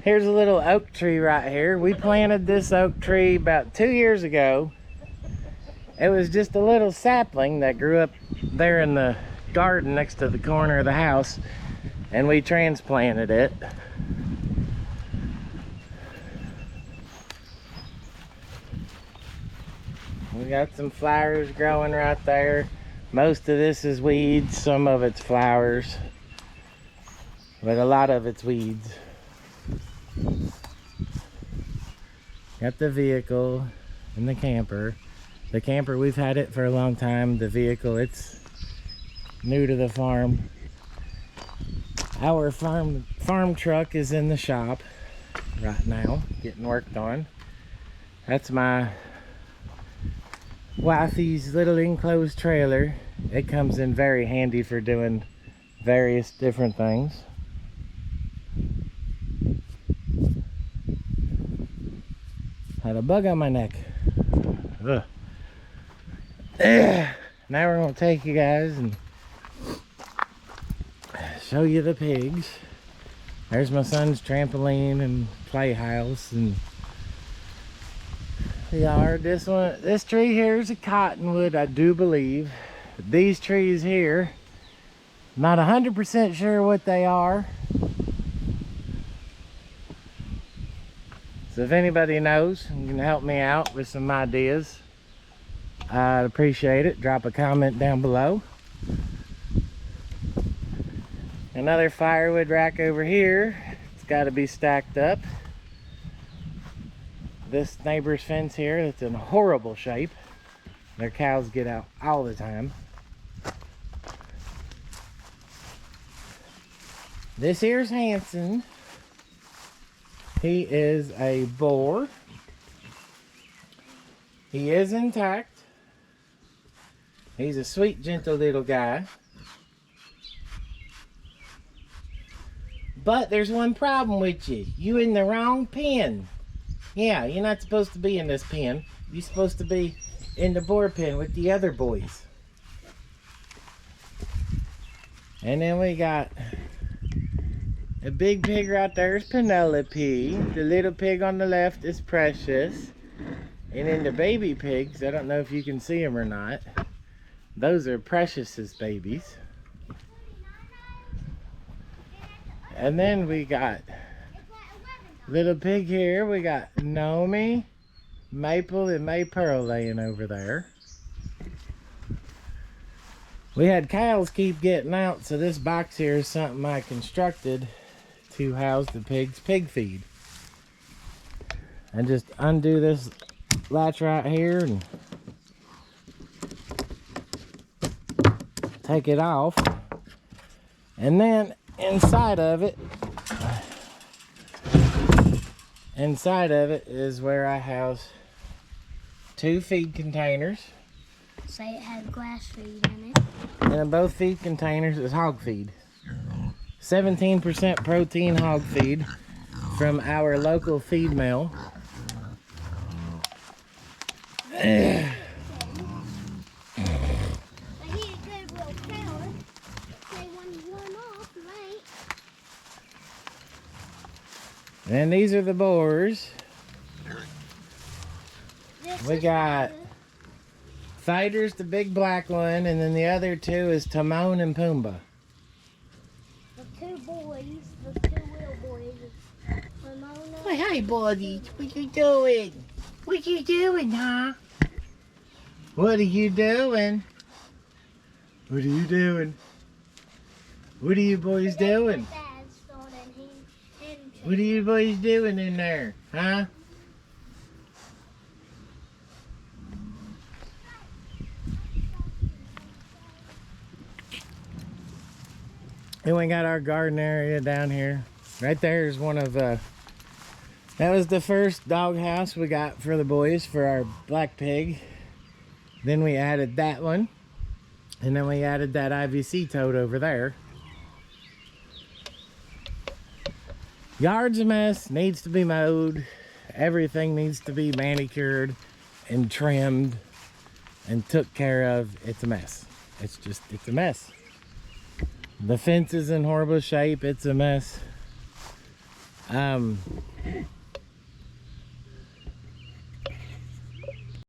Here's a little oak tree right here. We planted this oak tree about 2 years ago. It was just a little sapling that grew up there in the garden next to the corner of the house, and we transplanted it. We got some flowers growing right there. Most of this is weeds, some of it's flowers, but a lot of it's weeds. Got the vehicle and the camper. The camper, we've had it for a long time. The vehicle, it's new to the farm. Our farm truck is in the shop right now, getting worked on. That's my wifey's little enclosed trailer. It comes in very handy for doing various different things. Had a bug on my neck. Ugh. Now we're gonna take you guys and show you the pigs. There's my son's trampoline and playhouse and the yard. This tree here is a cottonwood, I do believe. These trees here, not 100% sure what they are. So if anybody knows and can help me out with some ideas, I'd appreciate it. Drop a comment down below. Another firewood rack over here. It's got to be stacked up. This neighbor's fence here, it's in horrible shape. Their cows get out all the time. This here's Hanson. He is a boar. He is intact. He's a sweet, gentle little guy. But there's one problem with you. You in the wrong pen. Yeah, you're not supposed to be in this pen. You're supposed to be in the boar pen with the other boys. And then we got a big pig right there is Penelope. The little pig on the left is Precious. And then the baby pigs, I don't know if you can see them or not. Those are Precious's babies. And then we got little pig here. We got Nomi, Maple, and May Pearl laying over there. We had cows keep getting out, so this box here is something I constructed to house the pigs' pig feed. And just undo this latch right here and take it off. And then inside of it is where I house 2 feed containers. Say it has grass feed in it. And in both feed containers is hog feed. 17% protein hog feed from our local feed mill. And these are the boars. We got Fighter's the big black one, and then the other 2 is Timon and Pumbaa. The 2 boys, the 2 little boys. Well, hey, buddies, what you doing? What you doing, huh? What are you doing? What are you doing? What are you boys doing? What are you boys doing in there, huh? And we got our garden area down here. Right there is one of that was the first dog house we got for the boys for our black pig. Then we added that one. And then we added that IVC toad over there. Yard's a mess, needs to be mowed. Everything needs to be manicured and trimmed and took care of. It's a mess. It's a mess. The fence is in horrible shape. It's a mess. Um,